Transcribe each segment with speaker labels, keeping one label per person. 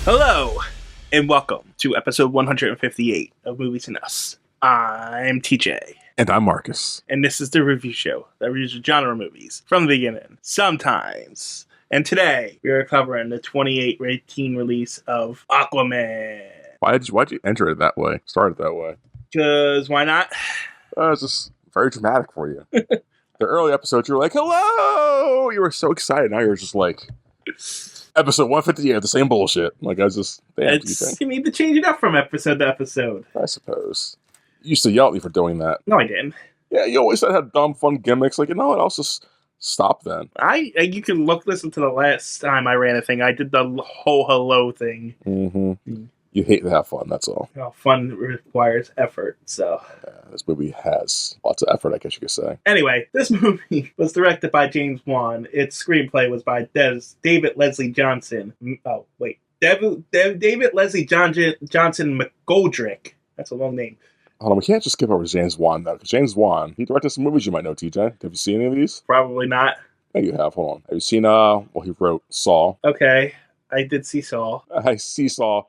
Speaker 1: Hello, and welcome to episode 158 of Movies and Us. I'm TJ,
Speaker 2: And I'm Marcus.
Speaker 1: and this is the review show that reviews genre movies from the beginning, sometimes. And today, we are covering the 2018 release of Aquaman.
Speaker 2: Why'd you enter it that way? Start it that way?
Speaker 1: Because why not?
Speaker 2: It's just very dramatic for you. The early episodes, you were like, hello! You were so excited. Now you're just like, episode 158, the same bullshit. Like, I was just, damn,
Speaker 1: You need to change it up from episode to episode.
Speaker 2: I suppose. You used to yell at me for doing that.
Speaker 1: No, I didn't.
Speaker 2: Yeah, you always said had dumb, fun gimmicks. Like, you know what? I'll just stop then.
Speaker 1: You can listen to the last time I ran a thing. I did the whole hello thing.
Speaker 2: Mm-hmm. You hate to have fun, that's all.
Speaker 1: Well, fun requires effort, so.
Speaker 2: Yeah, this movie has lots of effort, I guess you could say.
Speaker 1: Anyway, this movie was directed by James Wan. Its screenplay was by David Leslie Johnson. Oh, wait. David Leslie Johnson McGoldrick. That's a long name.
Speaker 2: Hold on, we can't just skip over James Wan, though, because James Wan, he directed some movies you might know, TJ. Have you seen any of these?
Speaker 1: Probably not.
Speaker 2: Yeah, you have. Hold on. Have you seen, he wrote Saw.
Speaker 1: Okay, I did see Saw.
Speaker 2: I see Saw.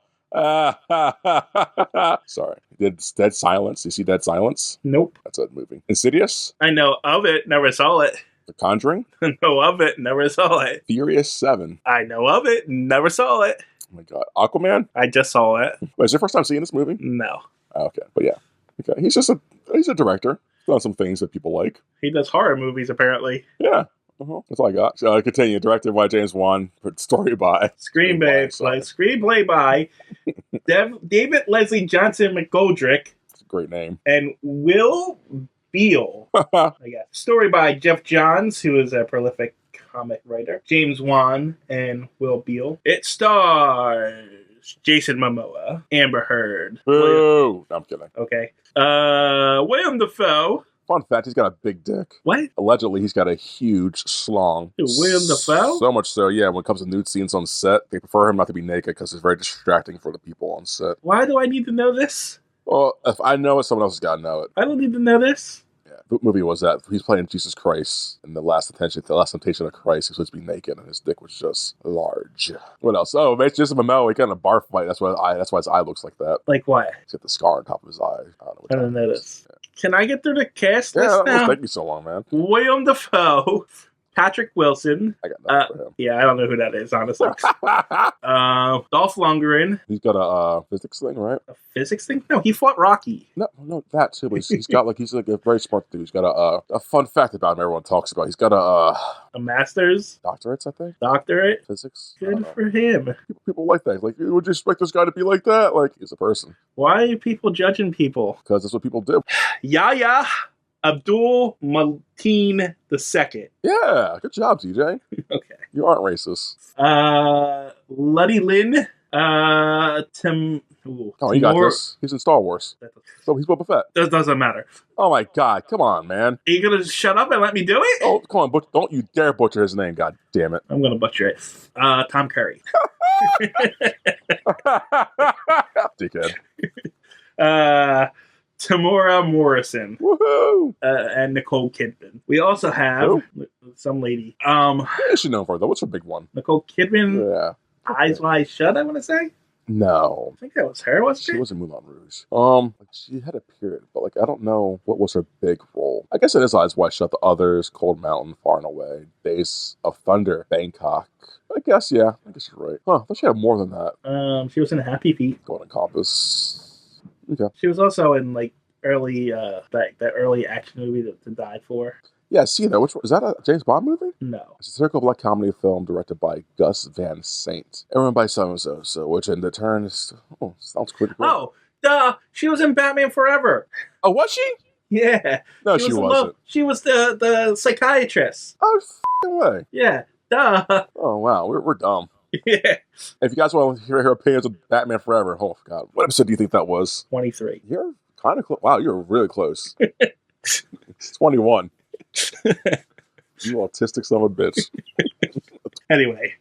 Speaker 2: Sorry. Did Dead Silence. You see Dead Silence?
Speaker 1: Nope.
Speaker 2: That's a movie. Insidious?
Speaker 1: I know of it, never saw it.
Speaker 2: The Conjuring?
Speaker 1: I know of it, never saw it.
Speaker 2: Furious 7.
Speaker 1: I know of it, never saw it.
Speaker 2: Oh my god. Aquaman?
Speaker 1: I just saw it.
Speaker 2: Wait, is it your first time seeing this movie?
Speaker 1: No.
Speaker 2: Oh, okay. But yeah. Okay. He's a director. He's done some things that people like.
Speaker 1: He does horror movies, apparently.
Speaker 2: Yeah. That's all I got. So continue. Directed by James Wan. Story by.
Speaker 1: Screenplay by David Leslie Johnson McGoldrick.
Speaker 2: It's a great name.
Speaker 1: And Will Beal. I guess. Story by Jeff Johns, who is a prolific comic writer. James Wan and Will Beal. It stars Jason Momoa, Amber Heard.
Speaker 2: Boo! No, I'm kidding.
Speaker 1: Okay. William Dafoe.
Speaker 2: Fun fact, he's got a big dick.
Speaker 1: What?
Speaker 2: Allegedly, he's got a huge schlong.
Speaker 1: William Dafoe?
Speaker 2: So much so, yeah, when it comes to nude scenes on set, they prefer him not to be naked because it's very distracting for the people on set.
Speaker 1: Why do I need to know this?
Speaker 2: Well, if I know it, someone else has got to know it.
Speaker 1: I don't need to know this.
Speaker 2: Yeah. What movie was that? He's playing Jesus Christ in the Last Temptation of Christ. He's supposed to be naked, and his dick was just large. What else? Oh, it's just a Momoa. He got in a bar fight. That's why his eye looks like that.
Speaker 1: Like what?
Speaker 2: He's got the scar on top of his eye.
Speaker 1: I don't know this. Yeah. Can I get through the cast list
Speaker 2: that
Speaker 1: now?
Speaker 2: was taking so long, man.
Speaker 1: William Dafoe, Patrick Wilson.
Speaker 2: I got nothing for him.
Speaker 1: Yeah, I don't know who that is, honestly. Dolph Lundgren.
Speaker 2: He's got a physics thing, right?
Speaker 1: A physics thing? No, he fought Rocky.
Speaker 2: No, that too. But he's like a very smart dude. He's got a fun fact about him everyone talks about. He's got
Speaker 1: a master's,
Speaker 2: doctorates, I think.
Speaker 1: Doctorate.
Speaker 2: Physics.
Speaker 1: Good for him.
Speaker 2: People like that. Like, would you expect this guy to be like that? Like, he's a person.
Speaker 1: Why are people judging people?
Speaker 2: Because that's what people do.
Speaker 1: Yahya Abdul Mateen II.
Speaker 2: Yeah, good job, TJ.
Speaker 1: Okay.
Speaker 2: You aren't racist.
Speaker 1: Luddy Lin. Tim.
Speaker 2: Oh, you got this. He's in Star Wars. So he's Boba Fett.
Speaker 1: That doesn't matter.
Speaker 2: Oh my god, come on, man.
Speaker 1: Are you gonna shut up and let me do it?
Speaker 2: Oh, come on, don't you dare butcher his name, god damn it.
Speaker 1: I'm gonna butcher it. Tom Curry.
Speaker 2: Dickhead.
Speaker 1: Tamora Morrison.
Speaker 2: Woohoo!
Speaker 1: And Nicole Kidman. We also have some lady.
Speaker 2: What is she known for, though? What's her big one?
Speaker 1: Nicole Kidman.
Speaker 2: Yeah.
Speaker 1: Eyes Wide Shut, I want to say.
Speaker 2: No.
Speaker 1: I think that was her, wasn't it?
Speaker 2: She was in Moulin Rouge. She had a period, but like I don't know what was her big role. I guess it is Eyes Wide Shut. The Others, Cold Mountain, Far and Away, Days of Thunder, Bangkok. I guess you're right. Huh? I thought she had more than that.
Speaker 1: She was in Happy Feet.
Speaker 2: Golden Compass. Okay.
Speaker 1: She was also in like early that early action movie that died for.
Speaker 2: Yeah, see that. Which one? Is that a James Bond movie?
Speaker 1: No.
Speaker 2: It's a satirical black comedy film directed by Gus Van Sant and run by so-and-so, which in the turn is... Oh, sounds pretty great.
Speaker 1: Oh, duh! She was in Batman Forever.
Speaker 2: Oh, was she?
Speaker 1: Yeah.
Speaker 2: No, she wasn't.
Speaker 1: She was the psychiatrist.
Speaker 2: Oh, f***ing way.
Speaker 1: Yeah, duh.
Speaker 2: Oh, wow. We're dumb.
Speaker 1: Yeah.
Speaker 2: If you guys want to hear her opinions of Batman Forever, oh, God. What episode do you think that was?
Speaker 1: 23.
Speaker 2: You're kind of close. Wow, you're really close. It's 21. You autistic son of a bitch.
Speaker 1: Anyway.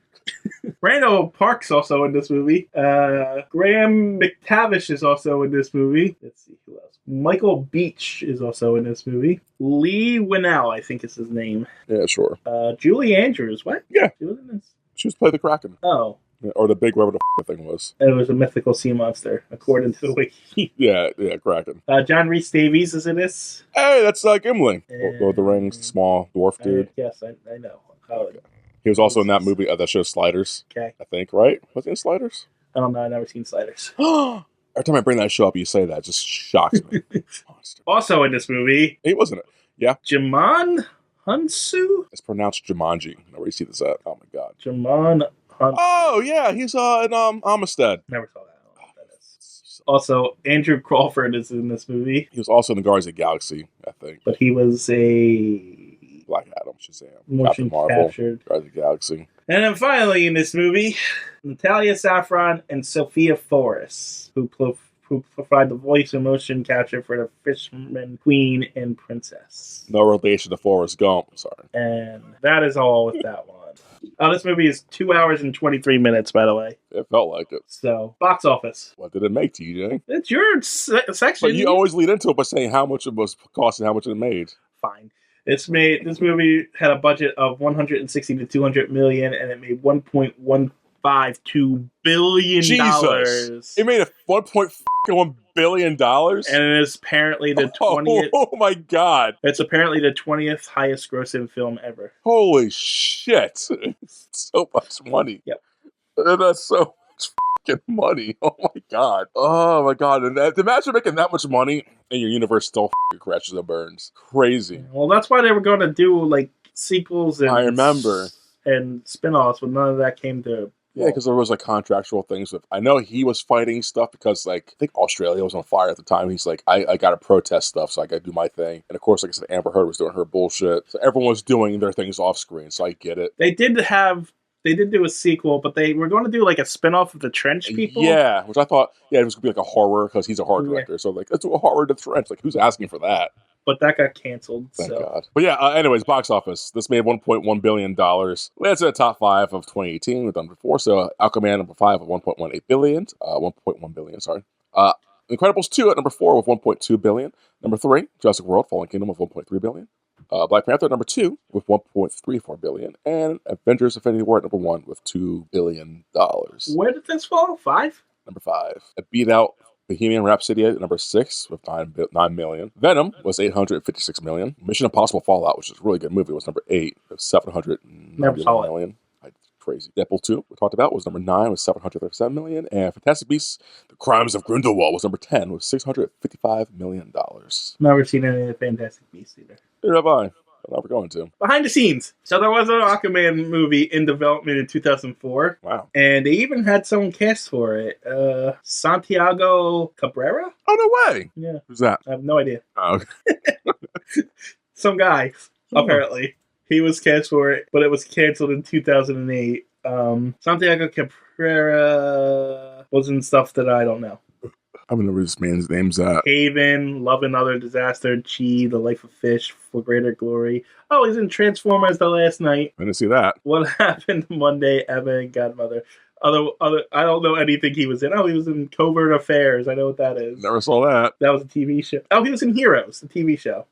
Speaker 1: Randall Park's also in this movie. Graham McTavish is also in this movie. Let's see who else. Michael Beach is also in this movie. Lee Winnell, I think is his name.
Speaker 2: Yeah, sure.
Speaker 1: Julie Andrews. What?
Speaker 2: Yeah.
Speaker 1: She was in this.
Speaker 2: She was playing the Kraken.
Speaker 1: Oh.
Speaker 2: Or the big whatever the thing was.
Speaker 1: It was a mythical sea monster, according to the wiki.
Speaker 2: Yeah, Kraken.
Speaker 1: John Rhys Davies is in this.
Speaker 2: Hey, that's Gimli. Lord of the Rings, small dwarf dude.
Speaker 1: Yes, I know.
Speaker 2: Okay. He was also in that movie, that show Sliders.
Speaker 1: Okay.
Speaker 2: I think, right? Was he in Sliders?
Speaker 1: I don't know. I've never seen Sliders.
Speaker 2: Every time I bring that show up, you say that. It just shocks me.
Speaker 1: Also in this movie.
Speaker 2: He wasn't it. Yeah.
Speaker 1: Jamon Hunsu?
Speaker 2: It's pronounced Jumanji. Where do you see this at? Oh, my God.
Speaker 1: Jamon Hunsu.
Speaker 2: Oh, yeah. He's in Amistad.
Speaker 1: Never saw that. Also, Andrew Crawford is in this movie.
Speaker 2: He was also in the Guardians of the Galaxy, I think.
Speaker 1: But he was a...
Speaker 2: Black Adam, Shazam.
Speaker 1: Motion
Speaker 2: Captain Marvel.
Speaker 1: captured.
Speaker 2: Guardians of the Galaxy.
Speaker 1: And then finally in this movie, Natalia Saffron and Sophia Forrest, who provide the voice and motion capture for the Fisherman Queen and Princess.
Speaker 2: No relation to Forrest Gump. Sorry.
Speaker 1: And that is all with that one. This movie is 2 hours and 23 minutes, by the way.
Speaker 2: It felt like it.
Speaker 1: So, box office.
Speaker 2: What did it make, TJ?
Speaker 1: It's your section.
Speaker 2: But you always lead into it by saying how much it was costing, how much it made.
Speaker 1: Fine. This movie had a budget of 160 to 200 million, and it made 1.152 billion.
Speaker 2: Jesus! It made a 1.1 billion dollars,
Speaker 1: and it is apparently the 20th.
Speaker 2: Oh my God!
Speaker 1: It's apparently the 20th highest grossing film ever.
Speaker 2: Holy shit! So much money.
Speaker 1: Yep.
Speaker 2: That's so much fucking money. Oh my God. Oh my God. And imagine making that much money and your universe still crashes and burns. Crazy.
Speaker 1: Well, that's why they were going to do like sequels and
Speaker 2: I remember.
Speaker 1: And spin-offs, but none of that came to.
Speaker 2: Yeah, because there was like contractual things with. I know he was fighting stuff because like I think Australia was on fire at the time. He's like, I got to protest stuff, so I got to do my thing. And of course, like I said, Amber Heard was doing her bullshit. So everyone was doing their things off screen. So I get it.
Speaker 1: They did do a sequel, but they were going to do like a spin-off of the Trench people.
Speaker 2: Yeah, which I thought, it was going to be like a horror because he's a horror director. So like, let's do a horror to Trench. Like, who's asking for that?
Speaker 1: But that got canceled.
Speaker 2: Thank God. But yeah, anyways, box office. This made $1.1 billion. Lands in the top 5 of 2018 with number 4. So Aquaman number 5 of 1.18 billion. 1.1 billion, sorry. Incredibles 2 at number 4 with 1.2 billion. Number 3, Jurassic World Fallen Kingdom with 1.3 billion. Black Panther number 2 with 1.34 billion. And Avengers Infinity War at number 1 with $2 billion.
Speaker 1: Where did this fall? 5?
Speaker 2: Number 5. It beat out Bohemian Rhapsody at number 6 with 9 million. Venom was 856 million. Mission Impossible Fallout, which is a really good movie, was number 8 with 790 million. Crazy. Deadpool 2, we talked about, was number 9 with 737 million. And Fantastic Beasts, The Crimes of Grindelwald was number 10 with $655 million.
Speaker 1: Never seen any of the Fantastic Beasts either.
Speaker 2: Neither have I. I'm never going to.
Speaker 1: Behind the scenes. So there was an Aquaman movie in development in 2004.
Speaker 2: Wow.
Speaker 1: And they even had someone cast for it. Santiago Cabrera?
Speaker 2: Oh, no way.
Speaker 1: Yeah.
Speaker 2: Who's that?
Speaker 1: I have no idea.
Speaker 2: Oh, okay.
Speaker 1: Some guy, apparently. He was cast for it, but it was canceled in 2008. Santiago Cabrera was in stuff that I don't know.
Speaker 2: I don't know where this man's name's at.
Speaker 1: Haven, Love and Other Disaster, Chi, The Life of Fish, For Greater Glory. Oh, he's in Transformers The Last Night.
Speaker 2: I didn't see that.
Speaker 1: What Happened Monday, Evan and Godmother. Other, I don't know anything he was in. Oh, he was in Covert Affairs. I know what that is.
Speaker 2: Never saw that.
Speaker 1: That was a TV show. Oh, he was in Heroes, the TV show.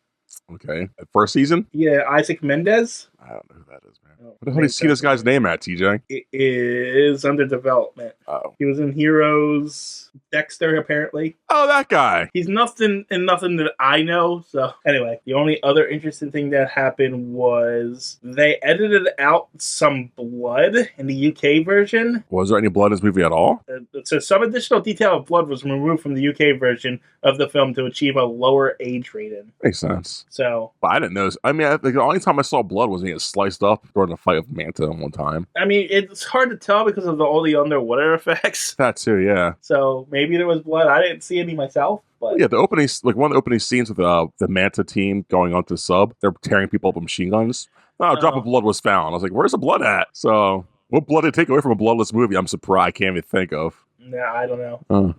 Speaker 2: Okay. First season?
Speaker 1: Yeah, Isaac Mendez.
Speaker 2: I don't know who that is, man. What the hell do you see this guy's name at, TJ?
Speaker 1: It is under development.
Speaker 2: Oh.
Speaker 1: He was in Heroes, Dexter, apparently.
Speaker 2: Oh, that guy.
Speaker 1: He's nothing that I know. So, anyway, the only other interesting thing that happened was they edited out some blood in the UK version.
Speaker 2: Was there any blood in this movie at all?
Speaker 1: So, some additional detail of blood was removed from the UK version of the film to achieve a lower age rating.
Speaker 2: Makes sense.
Speaker 1: So,
Speaker 2: but I didn't know. I mean, the only time I saw blood was when he was sliced up during the fight with Manta one time.
Speaker 1: I mean, it's hard to tell because of all the underwater effects.
Speaker 2: That too, yeah.
Speaker 1: So maybe there was blood. I didn't see any myself. But
Speaker 2: yeah, the opening, like one of the opening scenes with the Manta team going onto the sub, they're tearing people up with machine guns. Oh, a drop of blood was found. I was like, where's the blood at? So, what blood did they take away from a bloodless movie? I'm surprised. I can't even think of.
Speaker 1: Nah, I don't know.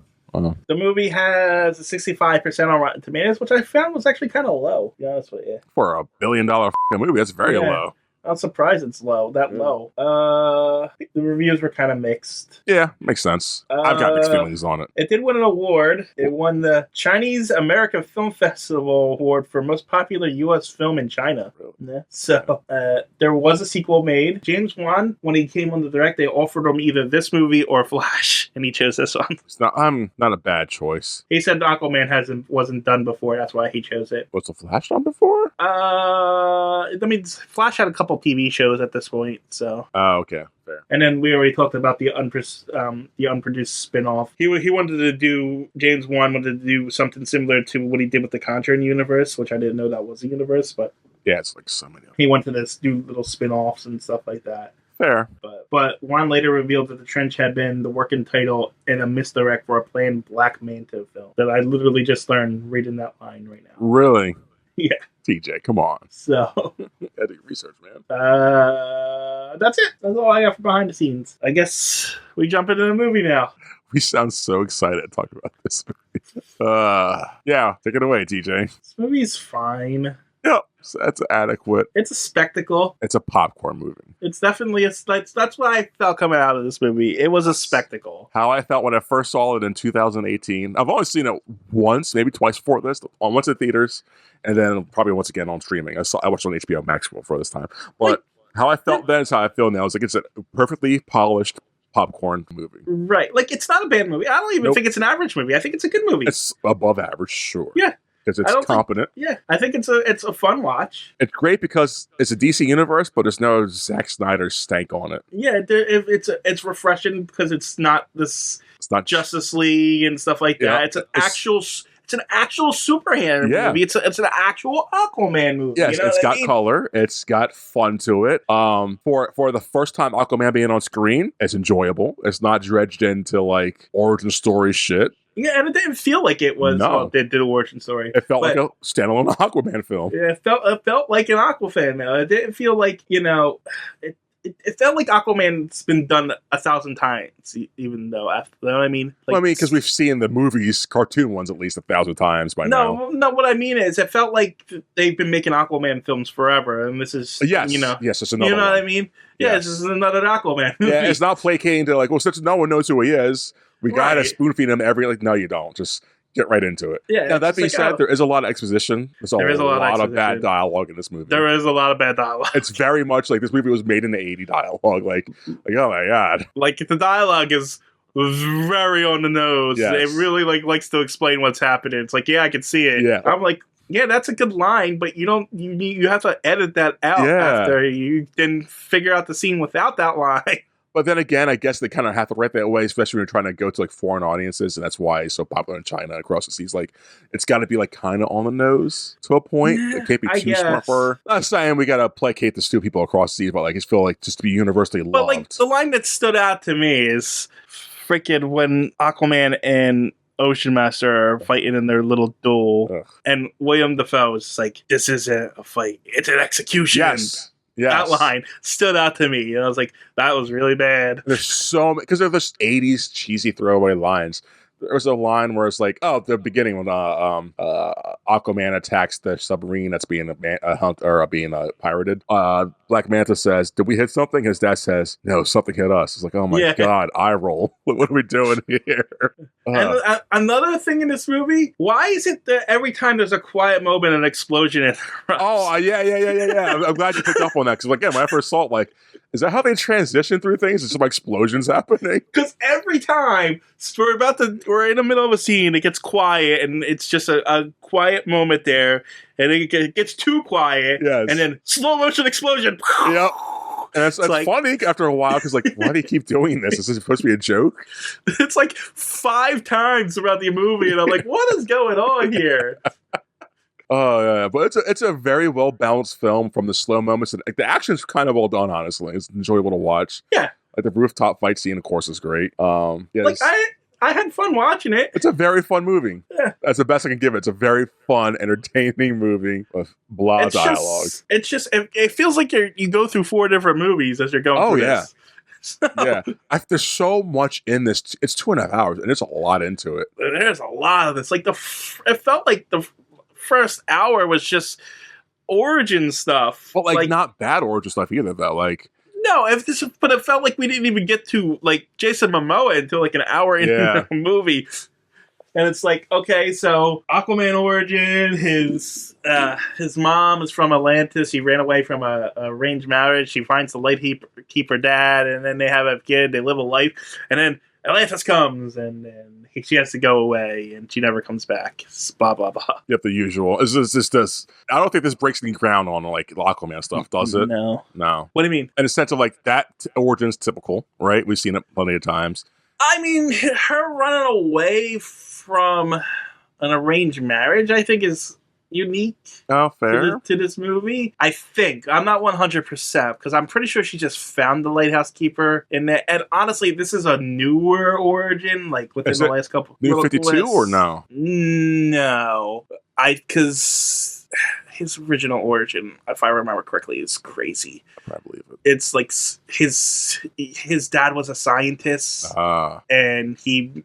Speaker 1: The movie has a 65% on Rotten Tomatoes, which I found was actually kind of low, to be honest with you.
Speaker 2: For $1 billion movie, that's very low.
Speaker 1: I'm surprised it's low. I think the reviews were kind of mixed.
Speaker 2: Yeah, makes sense. I've got mixed feelings on it.
Speaker 1: It did win an award. It won the Chinese American Film Festival Award for most popular U.S. film in China.
Speaker 2: Really?
Speaker 1: Yeah. So there was a sequel made. James Wan, when he came on to direct, they offered him either this movie or Flash, and he chose this one.
Speaker 2: I'm not a bad choice.
Speaker 1: He said Aquaman wasn't done before. That's why he chose it.
Speaker 2: What's the Flash done before?
Speaker 1: I mean, Flash had a couple TV shows at this point, so.
Speaker 2: Oh, okay. Fair.
Speaker 1: And then we already talked about the unproduced spin-off. He wanted to do, James Wan wanted to do something similar to what he did with the Conjuring universe, which I didn't know that was a universe, but.
Speaker 2: Yeah, it's like so many.
Speaker 1: He wanted to do little spin-offs and stuff like that.
Speaker 2: Fair.
Speaker 1: But Wan later revealed that The Trench had been the working title and a misdirect for a planned Black Manta film. That I literally just learned reading that line right now.
Speaker 2: Really?
Speaker 1: Yeah.
Speaker 2: TJ, come on.
Speaker 1: So.
Speaker 2: I do research, man.
Speaker 1: That's it. That's all I got for behind the scenes. I guess we jump into the movie now.
Speaker 2: We sound so excited to talk about this movie. Yeah, take it away, TJ.
Speaker 1: This movie's fine.
Speaker 2: Yep, so that's adequate.
Speaker 1: It's a spectacle.
Speaker 2: It's a popcorn movie.
Speaker 1: It's definitely that's what I felt coming out of this movie. It was a spectacle.
Speaker 2: How I felt when I first saw it in 2018. I've only seen it once, maybe twice before this. Once in theaters, and then probably once again on streaming. I watched it on HBO Max for this time. But how I felt then is how I feel now. It's like it's a perfectly polished popcorn movie.
Speaker 1: Right. Like, it's not a bad movie. I don't even think it's an average movie. I think it's a good movie.
Speaker 2: It's above average, sure.
Speaker 1: Yeah.
Speaker 2: Because it's competent.
Speaker 1: I think it's a fun watch.
Speaker 2: It's great because it's a DC universe, but there's no Zack Snyder stank on it.
Speaker 1: Yeah, it's refreshing because it's not Justice League and stuff like that. Yeah, it's an actual superhero movie. It's an actual Aquaman movie.
Speaker 2: Yes,
Speaker 1: you know
Speaker 2: it's got color. It's got fun to it. For the first time Aquaman being on screen, it's enjoyable. It's not dredged into like origin story shit.
Speaker 1: Yeah, and it didn't feel like it was.
Speaker 2: No.
Speaker 1: They did a origin story.
Speaker 2: It felt like a standalone Aquaman film.
Speaker 1: Yeah, it felt like an Aquaman now. It didn't feel like, it felt like Aquaman's been done 1,000 times, even though, you know what I mean? Like,
Speaker 2: well, I mean, because we've seen the movies, cartoon ones, at least 1,000 times by now.
Speaker 1: No, what I mean is, it felt like they've been making Aquaman films forever, and this is,
Speaker 2: yes, it's another
Speaker 1: you know
Speaker 2: one.
Speaker 1: what I mean? Yeah,
Speaker 2: yes.
Speaker 1: This is another Aquaman movie.
Speaker 2: Yeah, it's not placating to like, well, since no one knows who he is, we gotta spoon feed him no, you don't. Just get right into it.
Speaker 1: Yeah.
Speaker 2: Now, that being said, there is a lot of exposition. There is a lot of bad dialogue in this movie.
Speaker 1: There is a lot of bad dialogue.
Speaker 2: It's very much like this movie was made in the 80s dialogue. Like, oh my God.
Speaker 1: Like, the dialogue is very on the nose.
Speaker 2: Yes.
Speaker 1: It really likes to explain what's happening. It's like, yeah, I can see it.
Speaker 2: Yeah.
Speaker 1: I'm like, yeah, that's a good line, but you have to edit that out after you then figure out the scene without that line.
Speaker 2: But then again, I guess they kind of have to write that way, especially when you're trying to go to like foreign audiences, and that's why it's so popular in China across the seas. Like, it's got to be like kind of on the nose to a point. It can't be too smart for her. Not saying we got to placate the stupid people across the seas, but like, it's feel like just to be universally loved.
Speaker 1: But like, the line that stood out to me is freaking when Aquaman and Ocean Master are fighting in their little duel, and William Dafoe is like, "This isn't a fight; it's an execution."
Speaker 2: Yes.
Speaker 1: That line stood out to me, and I was like, "That was really bad."
Speaker 2: There's so many because they're just '80s cheesy throwaway lines. There was a line where it's like, the beginning when Aquaman attacks the submarine that's being being pirated. Black Manta says, "Did we hit something?" His dad says, "No, something hit us." It's like, oh my God, eye roll. What are we doing here?
Speaker 1: And another thing in this movie, why is it that every time there's a quiet moment, an explosion interrupts?
Speaker 2: Oh, yeah. I'm glad you picked up on that because, like, when I first saw it, like, is that how they transition through things? It's some explosions happening.
Speaker 1: Because every time we're in the middle of a scene, it gets quiet, and it's just a quiet moment there, and it gets too quiet, and then slow motion explosion.
Speaker 2: Yep. And it's like, funny after a while because, like, why do you keep doing this? Is this supposed to be a joke?
Speaker 1: It's like 5 times throughout the movie, and I'm like, what is going on here?
Speaker 2: Oh yeah, but it's a very well balanced film from the slow moments and like, the action's kind of well done. Honestly, it's enjoyable to watch.
Speaker 1: Yeah,
Speaker 2: like the rooftop fight scene, of course, is great. I
Speaker 1: had fun watching it.
Speaker 2: It's a very fun movie.
Speaker 1: Yeah,
Speaker 2: that's the best I can give it. It's a very fun, entertaining movie with dialogue.
Speaker 1: It feels like you go through 4 different movies as you're going. through this.
Speaker 2: So. Yeah, there's so much in this. It's 2.5 hours, and there's a lot into it.
Speaker 1: There's a lot of this. Like it felt like the first hour was just origin stuff.
Speaker 2: But like not bad origin stuff either, though. Like
Speaker 1: no, but it felt like we didn't even get to like Jason Momoa until like an hour into the movie. And it's like, okay, so Aquaman origin, his mom is from Atlantis. He ran away from a arranged marriage. She finds the Lightkeeper dad, and then they have a kid. They live a life, and then Atlantis comes, and then she has to go away, and she never comes back. Blah blah blah.
Speaker 2: Yep, the usual. Is this? I don't think this breaks any ground on like the Aquaman stuff, does it?
Speaker 1: No.
Speaker 2: What
Speaker 1: do you mean?
Speaker 2: In a sense of like that origin's typical, right? We've seen it plenty of times.
Speaker 1: I mean, her running away from an arranged marriage, I think, is unique.
Speaker 2: Oh, fair.
Speaker 1: To this movie. I think. I'm not 100%, because I'm pretty sure she just found the lighthouse keeper in there. And honestly, this is a newer origin, like within the last couple...
Speaker 2: New 52 or no?
Speaker 1: No. Because his original origin, if I remember correctly, is crazy.
Speaker 2: I believe it.
Speaker 1: It's like his dad was a scientist, and he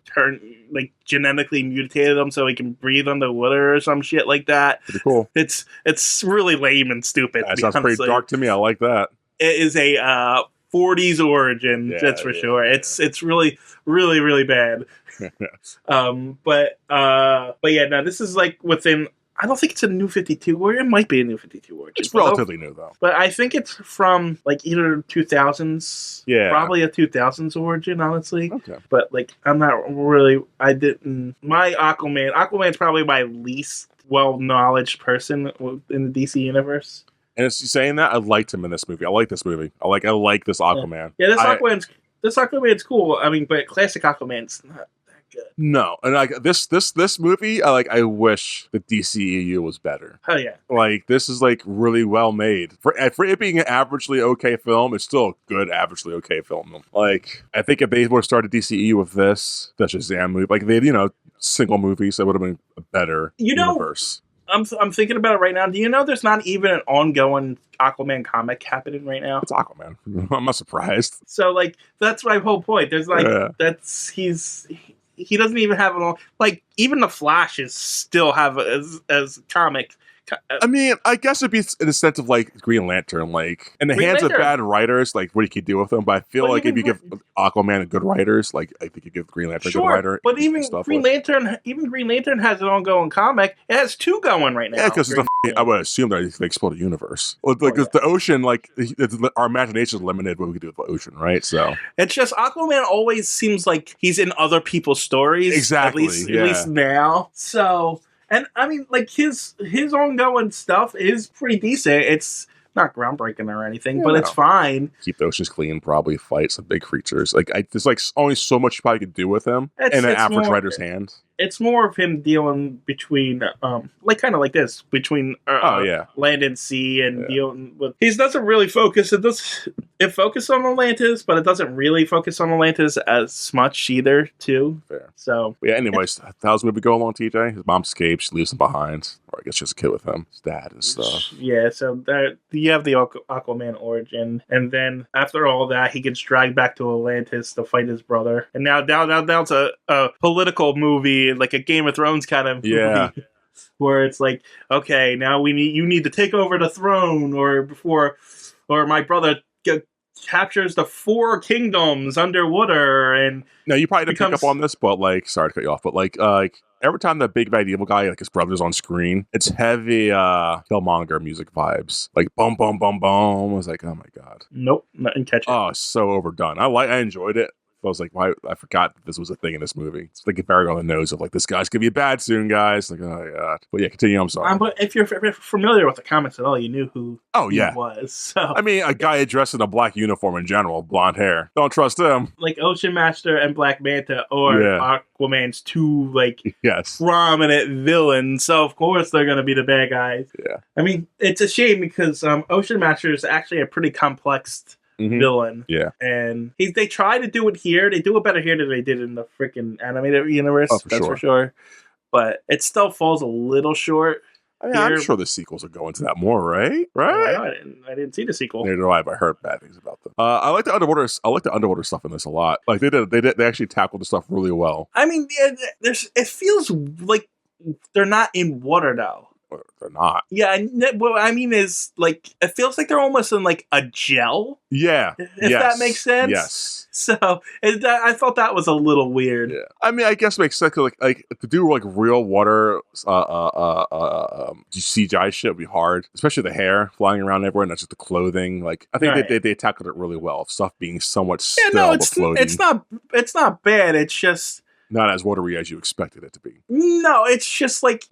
Speaker 1: genetically mutated him so he can breathe underwater or some shit like that.
Speaker 2: Pretty cool.
Speaker 1: It's really lame and stupid.
Speaker 2: That sounds pretty dark to me. I like that.
Speaker 1: It is a 40s origin, that's for sure. It's really, really, really bad. But yeah, no, this is like within. I don't think it's a New 52 origin. It might be a New 52 origin.
Speaker 2: It's relatively new, though.
Speaker 1: But I think it's from, like, either 2000s.
Speaker 2: Yeah.
Speaker 1: Probably a 2000s origin, honestly.
Speaker 2: Okay.
Speaker 1: But, like, I'm not really... My Aquaman... Aquaman's probably my least well-knowledged person in the DC universe.
Speaker 2: And it's saying that, I liked him in this movie. I like this movie. I like this Aquaman.
Speaker 1: Yeah, this Aquaman's cool. I mean, but classic Aquaman's not... good.
Speaker 2: No, and like this movie, I wish the DCEU was better.
Speaker 1: Oh yeah,
Speaker 2: like this is like really well made for it being an averagely okay film. It's still a good averagely okay film. Like I think if they would have started DCEU with this, the Shazam movie, like they single movies, that would have been a better universe.
Speaker 1: I'm thinking about it right now. Do you know there's not even an ongoing Aquaman comic happening right now?
Speaker 2: It's Aquaman. I'm not surprised.
Speaker 1: So like that's my whole point. There's like he doesn't even have even the Flashes still have as comic.
Speaker 2: I mean, I guess it'd be in the sense of like Green Lantern, like in the hands of bad writers, like what you could do with them. But I feel like if you give Aquaman good writers, like I think you give Green Lantern a good writer.
Speaker 1: But even Green Lantern has an ongoing comic. It has two going right now.
Speaker 2: Yeah, because I would assume that they explode a universe. Like the ocean, like our imagination is limited what we could do with the ocean, right? So
Speaker 1: it's just Aquaman always seems like he's in other people's stories.
Speaker 2: Exactly.
Speaker 1: At least now. So. And I mean, like his ongoing stuff is pretty decent. It's not groundbreaking or anything, but it's fine.
Speaker 2: Keep the oceans clean, probably fight some big creatures. Like there's like only so much you probably could do with him in an average writer's hand. It's
Speaker 1: more of him dealing between, like kind of like this, between land and sea, and dealing with. He doesn't really focus. It focuses on Atlantis, but it doesn't really focus on Atlantis as much either, too.
Speaker 2: Fair.
Speaker 1: So
Speaker 2: yeah. Anyways, how's the movie go along, TJ? His mom escapes, she leaves him behind, or I guess she's a kid with him, his dad and stuff.
Speaker 1: Yeah. So you have the Aquaman origin, and then after all that, he gets dragged back to Atlantis to fight his brother, and now it's a political movie. Like a Game of Thrones kind of movie, where it's like, okay, now you need to take over the throne, or my brother captures the 4 kingdoms underwater. And
Speaker 2: now you probably didn't pick up on this, but like, sorry to cut you off, but like every time the big bad evil guy, like his brother's on screen, it's heavy Killmonger music vibes, like boom, boom, boom, boom. I was like, oh my god,
Speaker 1: nope, not in catch it.
Speaker 2: Oh, so overdone. I enjoyed it. I was like, why? I forgot that this was a thing in this movie. It's like a very on the nose of like, this guy's gonna be bad soon, guys. Like, oh my god. But yeah, continue. I'm sorry.
Speaker 1: But if you're familiar with the comics at all, you knew who he was. So
Speaker 2: I mean, a guy dressed in a black uniform in general, blonde hair. Don't trust him.
Speaker 1: Like Ocean Master and Black Manta or Aquaman's two prominent villains. So of course they're gonna be the bad guys.
Speaker 2: Yeah.
Speaker 1: I mean, it's a shame because Ocean Master is actually a pretty complex villain.
Speaker 2: Yeah.
Speaker 1: And they try to do it here. They do it better here than they did in the freaking animated universe. For sure. But it still falls a little short.
Speaker 2: I mean, I'm sure the sequels are going to that more, right?
Speaker 1: I didn't see the sequel.
Speaker 2: Neither do I, but I heard bad things about them. I like the underwater stuff in this a lot. Like they actually tackled the stuff really well.
Speaker 1: I mean, it feels like they're not in water though.
Speaker 2: Or they're not.
Speaker 1: Yeah, what I mean is, like, it feels like they're almost in, like, a gel.
Speaker 2: Yeah.
Speaker 1: If that makes sense.
Speaker 2: Yes.
Speaker 1: So, I thought that was a little weird.
Speaker 2: Yeah. I mean, I guess it makes sense. Like to do, like, real water CGI shit would be hard. Especially the hair flying around everywhere, not just the clothing. Like, I think they tackled it really well. Stuff being somewhat still but floating.
Speaker 1: It's not bad. It's just
Speaker 2: not as watery as you expected it to be.
Speaker 1: No, it's just like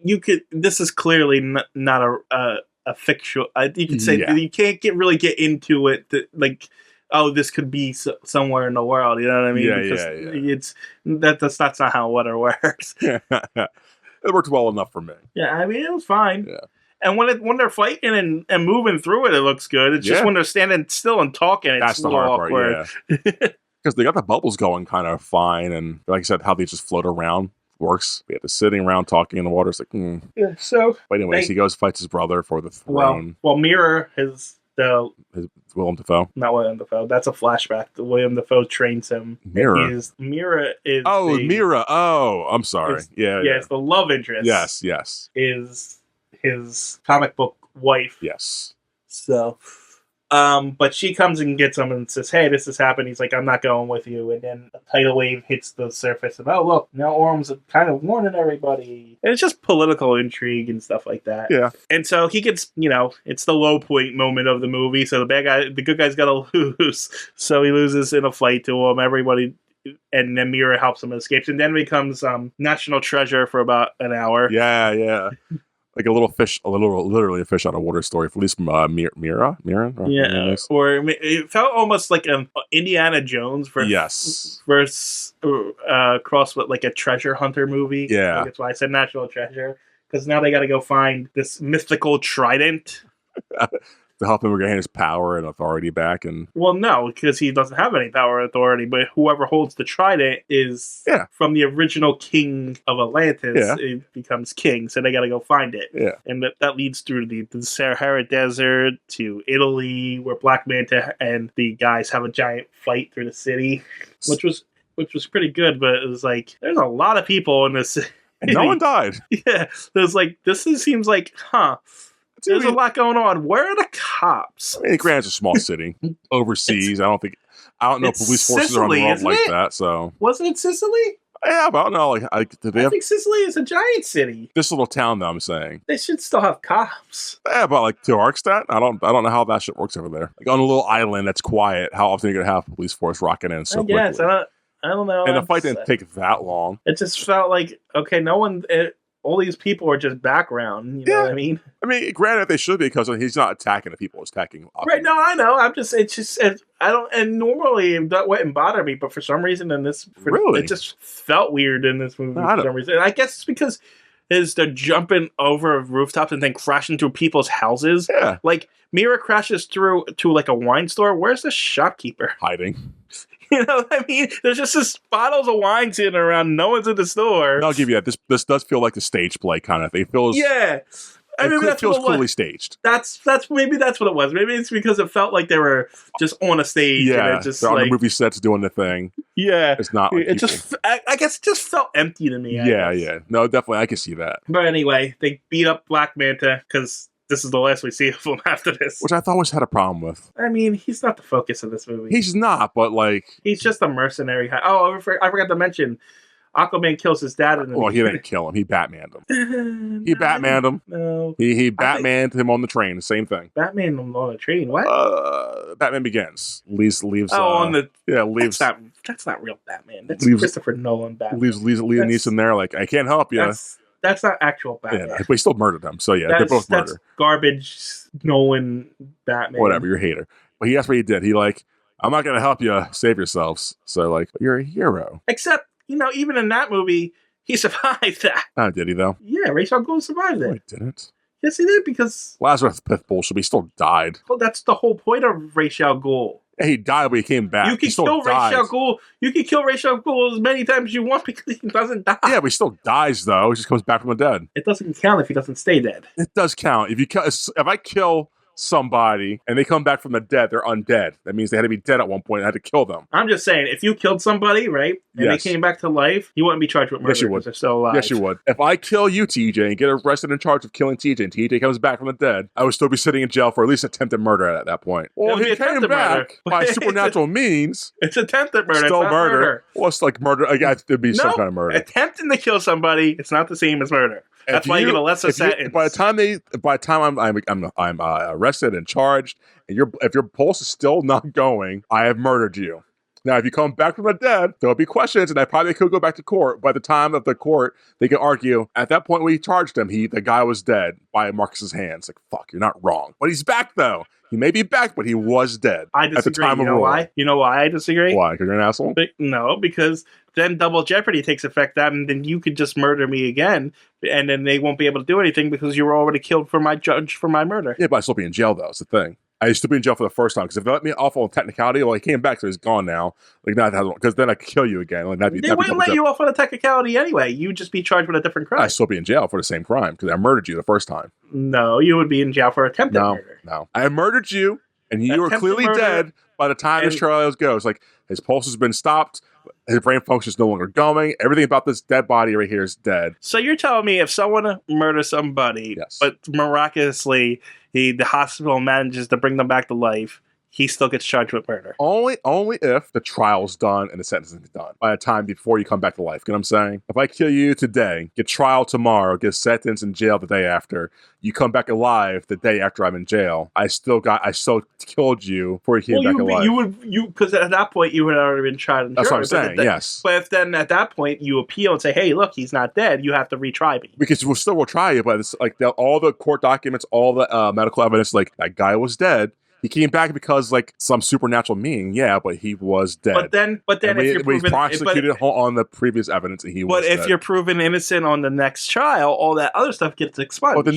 Speaker 1: this is clearly not a fictional. You could say you can't really get into it. Like, oh, this could be somewhere in the world. You know what I mean? Because that's not how water works.
Speaker 2: It worked well enough for me.
Speaker 1: Yeah, I mean, it was fine.
Speaker 2: Yeah.
Speaker 1: And when they're fighting and moving through it looks good. It's just when they're standing still and talking,
Speaker 2: that's
Speaker 1: it's
Speaker 2: the
Speaker 1: a little
Speaker 2: hard
Speaker 1: awkward.
Speaker 2: Part, yeah. Because they got the bubbles going kind of fine, and like I said, how they just float around works. We had to sitting around talking in the water. It's like,
Speaker 1: Yeah, so,
Speaker 2: but anyways, he goes fights his brother for the throne.
Speaker 1: Well, Mira is
Speaker 2: Willem Dafoe.
Speaker 1: Not William Dafoe. That's a flashback. William Dafoe trains him.
Speaker 2: Mira.
Speaker 1: Mira is.
Speaker 2: Oh, Mira. Oh, I'm sorry. Yeah,
Speaker 1: it's the love interest.
Speaker 2: Yes.
Speaker 1: Is his comic book wife.
Speaker 2: Yes.
Speaker 1: So, but she comes and gets him and says, "Hey, this has happened." He's like, "I'm not going with you." And then a tidal wave hits the surface, and oh look, now Orm's kind of warning everybody. And it's just political intrigue and stuff like that.
Speaker 2: Yeah.
Speaker 1: And so he gets, it's the low point moment of the movie. So the good guy's got to lose. So he loses in a fight to him. Everybody. And then Mira helps him escape, and then becomes national treasure for about an hour.
Speaker 2: Yeah. Like a little fish, literally a fish out of water story, at least from Mira?
Speaker 1: Yeah, or it felt almost like an Indiana Jones versus cross with like a treasure hunter movie.
Speaker 2: Yeah.
Speaker 1: That's why I said national treasure, because now they got to go find this mythical trident.
Speaker 2: To help him regain his power and authority back. And
Speaker 1: well, no, because he doesn't have any power or authority, but whoever holds the trident is from the original king of Atlantis.
Speaker 2: Yeah.
Speaker 1: It becomes king, so they got to go find it.
Speaker 2: Yeah.
Speaker 1: And that leads through the Sahara Desert to Italy, where Black Manta and the guys have a giant fight through the city, which was pretty good, but it was like, there's a lot of people in this.
Speaker 2: And no one died.
Speaker 1: Yeah. There's like, seems like, there's a lot going on. Where are the cops?
Speaker 2: I mean, granted, it's a small city overseas. I don't know if police forces are on the road like that. So
Speaker 1: wasn't it Sicily?
Speaker 2: Yeah, but I don't know. I think
Speaker 1: Sicily is a giant city.
Speaker 2: This little town, though, I'm saying
Speaker 1: they should still have cops.
Speaker 2: Yeah, but like to our extent, I don't know how that shit works over there. Like on a little island that's quiet, how often are you gonna have police force rocking in so quickly?
Speaker 1: Yes, I don't know.
Speaker 2: And the fight didn't take that long.
Speaker 1: It just felt like all these people are just background. You know what I mean?
Speaker 2: I mean, granted, they should be, because he's not attacking the people; he's attacking.
Speaker 1: Right? No, I know. I don't. And normally that wouldn't bother me, but for some reason it just felt weird in this movie for some reason. And I guess it's because they're jumping over rooftops and then crashing through people's houses.
Speaker 2: Yeah,
Speaker 1: like Mira crashes through to like a wine store. Where's the shopkeeper?
Speaker 2: Hiding.
Speaker 1: You know what I mean? There's just this bottles of wine sitting around. No one's in the store.
Speaker 2: I'll give you that. This does feel like a stage play kind of thing. It feels it feels clearly staged.
Speaker 1: Maybe that's what it was. Maybe it's because it felt like they were just on a stage.
Speaker 2: Yeah,
Speaker 1: and it just
Speaker 2: they're on the movie sets doing the thing.
Speaker 1: Yeah,
Speaker 2: it's not. Like
Speaker 1: I guess it just felt empty to me.
Speaker 2: Yeah. No, definitely, I can see that.
Speaker 1: But anyway, they beat up Black Manta because this is the last we see of him after this.
Speaker 2: Which I thought always had a problem with.
Speaker 1: I mean, he's not the focus of this movie.
Speaker 2: He's not, but like...
Speaker 1: He's just a mercenary. Oh, I forgot to mention, Aquaman kills his dad in the
Speaker 2: Well, he didn't kill him. He Batmaned him. He Batmaned him.
Speaker 1: No.
Speaker 2: He Batmaned him on the train. Same thing.
Speaker 1: Batman on the train? What?
Speaker 2: Batman Begins. Leaves...
Speaker 1: on the...
Speaker 2: Yeah, leaves...
Speaker 1: That's not real Batman. That's Christopher Nolan Batman.
Speaker 2: Leaves Liam Neeson there like, I can't help you.
Speaker 1: That's not actual Batman.
Speaker 2: Yeah, but he still murdered him. So yeah, they're both murder.
Speaker 1: That's garbage Nolan Batman.
Speaker 2: Whatever, you're a hater. But that's what he did. He I'm not going to help you save yourselves. So you're a hero.
Speaker 1: Except, even in that movie, he survived that.
Speaker 2: Oh, did he though?
Speaker 1: Yeah, Ra's al Ghul survived it.
Speaker 2: No, he didn't.
Speaker 1: Yes, he did, because...
Speaker 2: Lazarus Pith bullshit, but he still died.
Speaker 1: Well, that's the whole point of Ra's al Ghul.
Speaker 2: Yeah, he died, but he came back.
Speaker 1: You can kill Ra's al Ghul. You can kill Ra's al Ghul as many times as you want because he doesn't die.
Speaker 2: Yeah, but he still dies though. He just comes back from the dead.
Speaker 1: It doesn't count if he doesn't stay dead.
Speaker 2: It does count. If I kill somebody and they come back from the dead, they're undead. That means they had to be dead at one point and had to kill them.
Speaker 1: I'm just saying, if you killed somebody, right, and
Speaker 2: Yes.
Speaker 1: they came back to life, you wouldn't be charged with murder
Speaker 2: Yes, you would.
Speaker 1: because they're still alive.
Speaker 2: Yes, you would. If I kill you, TJ, and get arrested and charged with killing TJ, and TJ comes back from the dead, I would still be sitting in jail for at least attempted murder at that point. Well,
Speaker 1: would
Speaker 2: he
Speaker 1: be
Speaker 2: came
Speaker 1: attempted
Speaker 2: back
Speaker 1: murder.
Speaker 2: by supernatural means.
Speaker 1: It's attempted murder.
Speaker 2: Still
Speaker 1: it's not
Speaker 2: murder. Well, it's like murder. I guess it'd be some kind of murder.
Speaker 1: Attempting to kill somebody, it's not the same as murder. That's why you get a lesser sentence.
Speaker 2: By the time I'm arrested and charged, and if your pulse is still not going, I have murdered you. Now, if you come back from the dead, there'll be questions, and I probably could go back to court. By the time of the court, they can argue, at that point when he charged him, the guy was dead by Marcus's hands. Like, fuck, you're not wrong. But he's back, though. He may be back, but he was dead.
Speaker 1: I disagree.
Speaker 2: At the time
Speaker 1: you know why? You know why I disagree?
Speaker 2: Why? Because you're an asshole?
Speaker 1: No, because then double jeopardy takes effect, and then you could just murder me again, and then they won't be able to do anything because you were already killed for my judge for my murder.
Speaker 2: Yeah, but I'd still be in jail, though. That's the thing. I used to be in jail for the first time because if they let me off on technicality, well, he came back, so he's gone now. Like, not because then I could kill you again. Like,
Speaker 1: they wouldn't let you off on a technicality anyway. You would just be charged with a different crime.
Speaker 2: I'd still be in jail for the same crime because I murdered you the first time.
Speaker 1: No, you would be in jail for attempted murder.
Speaker 2: No, I murdered you, and you were clearly dead by the time this trial goes. Like, his pulse has been stopped. His brain function is no longer going. Everything about this dead body right here is dead.
Speaker 1: So you're telling me if someone murders somebody, but miraculously the hospital manages to bring them back to life, he still gets charged with murder?
Speaker 2: Only if the trial's done and the sentencing is done by the time before you come back to life. You know what I'm saying? If I kill you today, get trial tomorrow, get sentenced in jail the day after, you come back alive the day after I'm in jail, I still killed you before you came back alive.
Speaker 1: Because at that point you would already been tried and
Speaker 2: That's what I'm saying, yes.
Speaker 1: But if then at that point you appeal and say, hey, look, he's not dead, you have to retry me.
Speaker 2: Because we'll try you, but it's like all the court documents, all the medical evidence, like that guy was dead. He came back because like some supernatural meaning, but he was dead.
Speaker 1: But then, if you're proven
Speaker 2: prosecuted on the previous evidence, and he was dead.
Speaker 1: But if you're proven innocent on the next trial, all that other stuff gets expunged.
Speaker 2: Well, then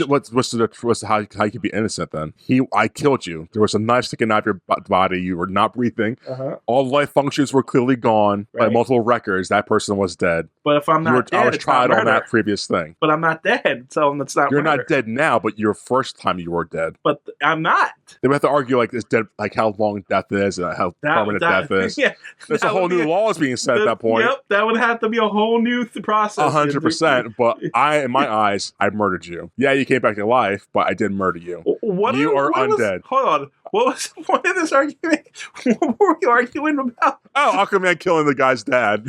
Speaker 2: how you could be innocent then? I killed you. There was a knife sticking out of your body. You were not breathing. All life functions were clearly gone by multiple records. That person was dead.
Speaker 1: But if I'm not dead,
Speaker 2: I was tried on that previous thing.
Speaker 1: But I'm not dead, so that's not.
Speaker 2: You're
Speaker 1: murder.
Speaker 2: not dead now, but your first time you were dead.
Speaker 1: But I'm not.
Speaker 2: They would have to argue like this dead, like how long death is and how permanent death is.
Speaker 1: Yeah,
Speaker 2: there's a whole new law is being set at that point.
Speaker 1: Yep, that would have to be a whole new process.
Speaker 2: 100%. But in my eyes, I murdered you. Yeah, you came back to life, but I did murder you. You are undead.
Speaker 1: Hold on. What was the point of this argument? What were you arguing about?
Speaker 2: Oh, Aquaman killing the guy's dad.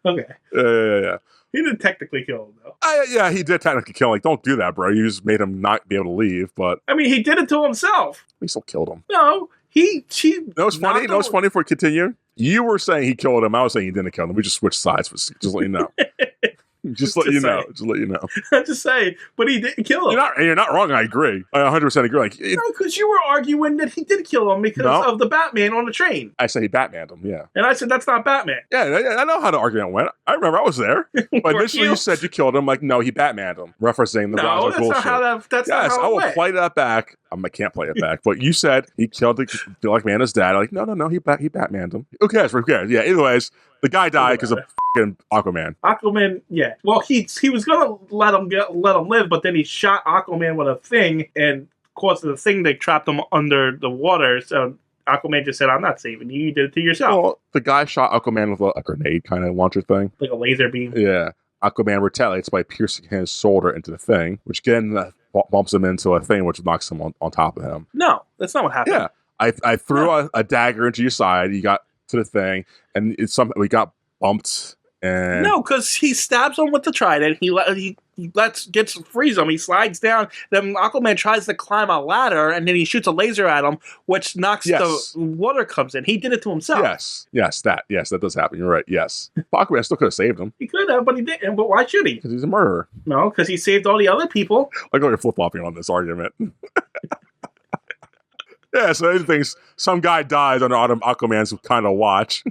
Speaker 1: Okay.
Speaker 2: Yeah.
Speaker 1: He didn't technically kill him, though.
Speaker 2: Yeah, he did technically kill him. Like, don't do that, bro. You just made him not be able to leave, but...
Speaker 1: I mean, he did it to himself.
Speaker 2: He still killed him.
Speaker 1: No,
Speaker 2: You know what's funny? Before we continue? You were saying he killed him. I was saying he didn't kill him. We just switched sides. Just let you know. Just let you know.
Speaker 1: I'm just saying, but he didn't kill him.
Speaker 2: You're not wrong. I agree. I 100% agree. Like,
Speaker 1: no, because you were arguing that he did kill him because of the Batman on the train.
Speaker 2: I said he Batmaned him, yeah.
Speaker 1: And I said, that's not Batman.
Speaker 2: Yeah, I know how the argument went. I remember I was there. But initially you said you killed him. Like, no, he Batmaned him. Referencing the
Speaker 1: No, that's
Speaker 2: bullshit.
Speaker 1: not how that That's not how it
Speaker 2: I will
Speaker 1: went.
Speaker 2: play that back. I can't play it back. But you said he killed the Black Manta's dad. I'm like, no, he Batmaned him. Who cares? Yeah, anyways, the guy died because of fucking Aquaman.
Speaker 1: Aquaman, yeah. Well, he was gonna let him live, but then he shot Aquaman with a thing, and caused the thing that trapped him under the water. So Aquaman just said, "I'm not saving you. You did it to yourself."
Speaker 2: Well, the guy shot Aquaman with a grenade kind of launcher thing,
Speaker 1: like a laser beam.
Speaker 2: Yeah. Aquaman retaliates by piercing his shoulder into the thing, which again bumps him into a thing, which knocks him on top of him.
Speaker 1: No, that's not what happened.
Speaker 2: Yeah, I threw a dagger into your side. You got to the thing, and we got bumped. And
Speaker 1: no, because he stabs him with the trident. He frees him. He slides down. Then Aquaman tries to climb a ladder, and then he shoots a laser at him, which knocks the water comes in. He did it to himself.
Speaker 2: Yes, that does happen. You're right. Yes, Aquaman still could have saved him.
Speaker 1: He could have, but he didn't. But why should he?
Speaker 2: Because he's a murderer.
Speaker 1: No, because he saved all the other people.
Speaker 2: I go, you're flip flopping on this argument. Yeah, so things. Some guy dies under Aquaman's kind of watch.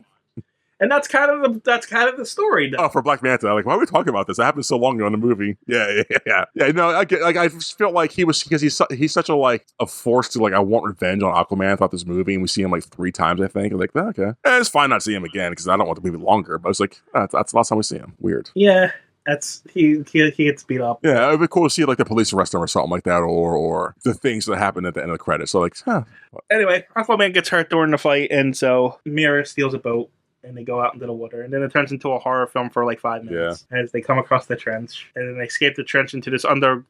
Speaker 1: And that's kind of the story. Though.
Speaker 2: Oh, for Black Manta, like, why are we talking about this? That happened so long ago in the movie. Yeah. No, I get, like, I felt like he was, because he's such a force to, like, I want revenge on Aquaman throughout this movie, and we see him like 3 times, I think. I'm like, okay, it's fine not seeing him again because I don't want the movie longer. But it's like that's the last time we see him. Weird.
Speaker 1: Yeah. he gets beat up.
Speaker 2: Yeah, it'd be cool to see like the police arrest him or something like that, or the things that happen at the end of the credits. So like,
Speaker 1: Anyway, Aquaman gets hurt during the fight, and so Mira steals a boat, and they go out into the water, and then it turns into a horror film for like 5 minutes as they come across the trench, and then they escape the trench into this under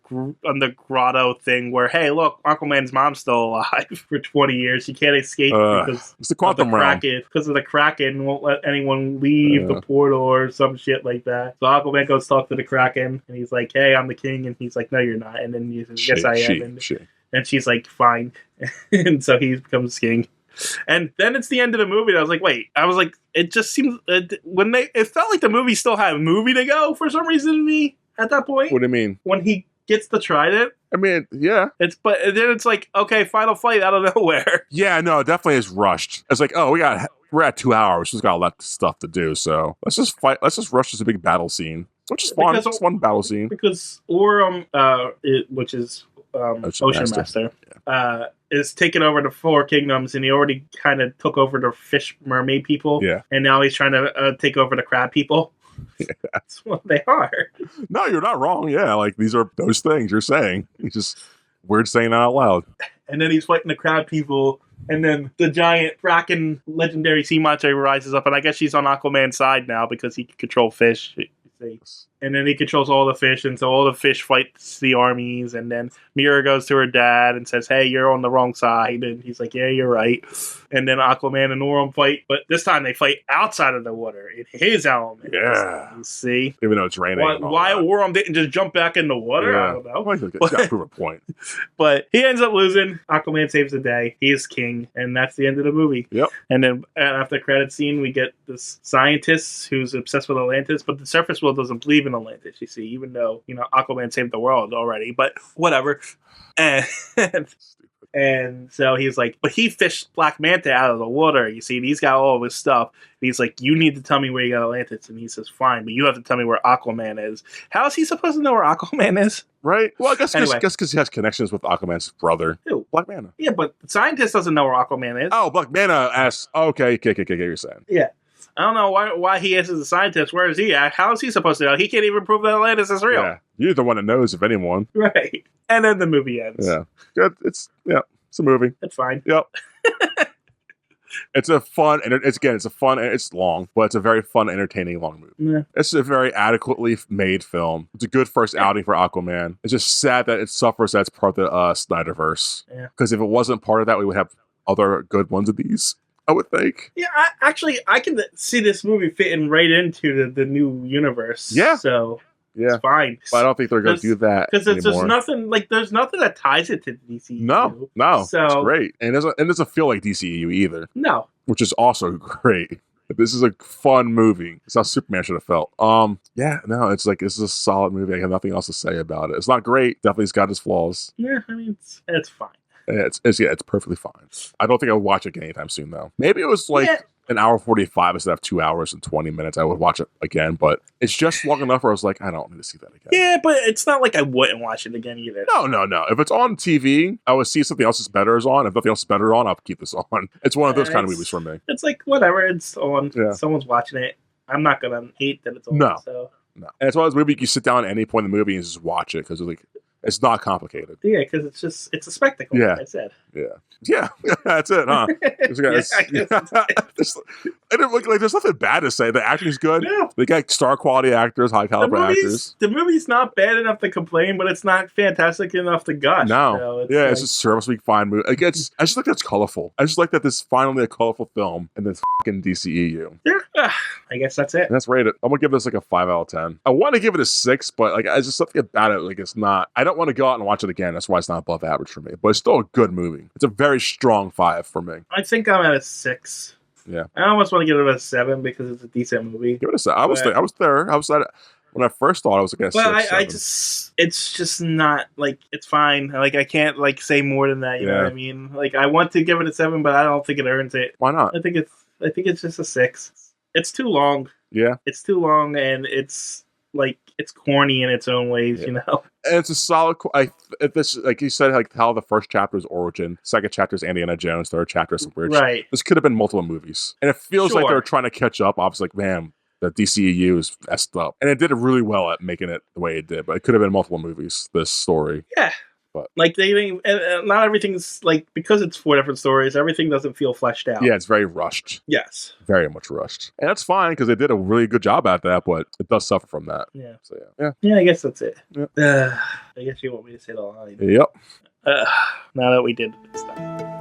Speaker 1: grotto thing where, hey, look, Aquaman's mom's still alive for 20 years. She can't escape because
Speaker 2: it's the quantum realm.
Speaker 1: Because of the Kraken won't let anyone leave the portal or some shit like that. So Aquaman goes talk to the Kraken, and he's like, hey, I'm the king, and he's like, no, you're not. And then he says, yes, I am. And she's like, fine. And so he becomes king. And then it's the end of the movie. And I was like, wait. I was like, it just seems it felt like the movie still had a movie to go for some reason to me at that point.
Speaker 2: What do you mean?
Speaker 1: When he gets the trident.
Speaker 2: I mean, yeah.
Speaker 1: But then it's like, okay, final fight out of nowhere.
Speaker 2: Yeah, no, it definitely is rushed. It's like, oh, we're at 2 hours. We've got a lot of stuff to do. So let's just fight. Let's just rush this big battle scene, which is fun. It's a fun battle scene
Speaker 1: because Orm, which is Ocean Master. Is taking over the 4 kingdoms, and he already kind of took over the fish mermaid people.
Speaker 2: Yeah.
Speaker 1: And now he's trying to take over the crab people. Yeah. That's what they are.
Speaker 2: No, you're not wrong. Yeah, like these are those things you're saying. It's just weird saying that out loud.
Speaker 1: And then he's fighting the crab people, and then the giant Kraken legendary sea monster rises up, and I guess she's on Aquaman's side now because he can control fish. And then he controls all the fish, and so all the fish fights the armies, and then Mira goes to her dad and says, hey, you're on the wrong side, and he's like, yeah, you're right. And then Aquaman and Orm fight, but this time they fight outside of the water, in his element.
Speaker 2: Yeah.
Speaker 1: See?
Speaker 2: Even though it's raining.
Speaker 1: Why Orm didn't just jump back in the water?
Speaker 2: Yeah.
Speaker 1: I don't know.
Speaker 2: He's got to prove a point.
Speaker 1: But he ends up losing. Aquaman saves the day. He is king, and that's the end of the movie.
Speaker 2: Yep.
Speaker 1: And then after the credit scene, we get this scientist who's obsessed with Atlantis, but the surface world doesn't believe in Atlantis, you see, even though, Aquaman saved the world already, but whatever. And so he's like, but he fished Black Manta out of the water, you see, and he's got all of his stuff. And he's like, you need to tell me where you got Atlantis. And he says, fine, but you have to tell me where Aquaman is. How is he supposed to know where Aquaman is?
Speaker 2: Right. Well, I guess because he has connections with Aquaman's brother.
Speaker 1: Who?
Speaker 2: Black Manta.
Speaker 1: Yeah, but the scientist doesn't know where Aquaman is.
Speaker 2: Oh, Black Manta asks, okay, you're saying.
Speaker 1: Yeah. I don't know why he asks the scientist, where is he at? How is he supposed to know? He can't even prove that Atlantis is real.
Speaker 2: Yeah. You're the one that knows, if anyone.
Speaker 1: Right. And then the movie ends.
Speaker 2: Yeah. Good. It's a movie.
Speaker 1: It's fine.
Speaker 2: Yep. It's a fun, and it's long, but it's a very fun, entertaining long movie.
Speaker 1: Yeah.
Speaker 2: It's a very adequately made film. It's a good first outing for Aquaman. It's just sad that it suffers as part of the Snyderverse.
Speaker 1: Yeah.
Speaker 2: Because if it wasn't part of that, we would have other good ones of these, I would think.
Speaker 1: Yeah, I can see this movie fitting right into the new universe.
Speaker 2: Yeah.
Speaker 1: So
Speaker 2: yeah,
Speaker 1: it's fine.
Speaker 2: But I don't think they're going to do that
Speaker 1: because there's nothing that ties it to DCEU.
Speaker 2: No,
Speaker 1: so
Speaker 2: it's great, and it doesn't feel like DCEU either.
Speaker 1: No,
Speaker 2: which is also great. This is a fun movie. It's how Superman should have felt. It's like this is a solid movie. I have nothing else to say about it. It's not great. Definitely, it's got its flaws.
Speaker 1: Yeah, I mean it's fine.
Speaker 2: It's perfectly fine. I don't think I would watch it again anytime soon, though. Maybe it was like an hour 45 instead of 2 hours and 20 minutes. I would watch it again, but it's just long enough where I was like, I don't need to see that again.
Speaker 1: Yeah, but it's not like I wouldn't watch it again either.
Speaker 2: No. If it's on TV, I would see something else that's better is on. If nothing else is better on, I'll keep this on. It's one of those kind of movies for me.
Speaker 1: It's like, whatever, it's on.
Speaker 2: Yeah.
Speaker 1: Someone's watching it. I'm not going to hate that it's on.
Speaker 2: No.
Speaker 1: So.
Speaker 2: No. And it's one of those movies you can sit down at any point in the movie and just watch it because it's not complicated.
Speaker 1: Yeah, because it's a spectacle, like I said.
Speaker 2: Yeah, that's it, huh? There's nothing bad to say. The acting's good. Yeah. They got star quality actors, high caliber actors.
Speaker 1: The movie's not bad enough to complain, but it's not fantastic enough to gush.
Speaker 2: No.
Speaker 1: So
Speaker 2: it's a service week fine movie. I just like that it's colorful. I just like that this is finally a colorful film and this fucking DCEU.
Speaker 1: Yeah, I guess that's it.
Speaker 2: And that's rated. I'm gonna give this like a 5 out of 10. I want to give it a 6, but it's just something about it. Like it's not. I don't want to go out and watch it again. That's why it's not above average for me. But it's still a good movie. It's a very strong 5 for me.
Speaker 1: I think I'm at a 6.
Speaker 2: Yeah.
Speaker 1: I almost want to give it a 7 because it's a decent movie.
Speaker 2: Give it a 7. I was there. I was at it. When I first thought I was like a 6.
Speaker 1: It's just not like it's fine. Like I can't say more than that. You know what I mean? Like I want to give it a 7, but I don't think it earns it.
Speaker 2: Why not?
Speaker 1: I think it's just a 6. It's too long.
Speaker 2: Yeah.
Speaker 1: It's too long, and it's corny in its own ways, And
Speaker 2: it's a solid. If this, like you said, like how the first chapter is origin, second chapter is Indiana Jones, third chapter is some weird.
Speaker 1: Right.
Speaker 2: This could have been multiple movies, and it feels like they're trying to catch up. Obviously, like man, the DCEU is messed up, and it did it really well at making it the way it did. But it could have been multiple movies. This story,
Speaker 1: Yeah.
Speaker 2: But
Speaker 1: like not everything's like, because it's 4 different stories. Everything doesn't feel fleshed out.
Speaker 2: yeah, it's very rushed.
Speaker 1: Yes.
Speaker 2: Very much rushed, and that's fine because they did a really good job at that. But it does suffer from that.
Speaker 1: Yeah.
Speaker 2: So yeah.
Speaker 1: Yeah, I guess that's it.
Speaker 2: Yep.
Speaker 1: I guess you want me to say the line.
Speaker 2: Yep.
Speaker 1: Now that we did stuff.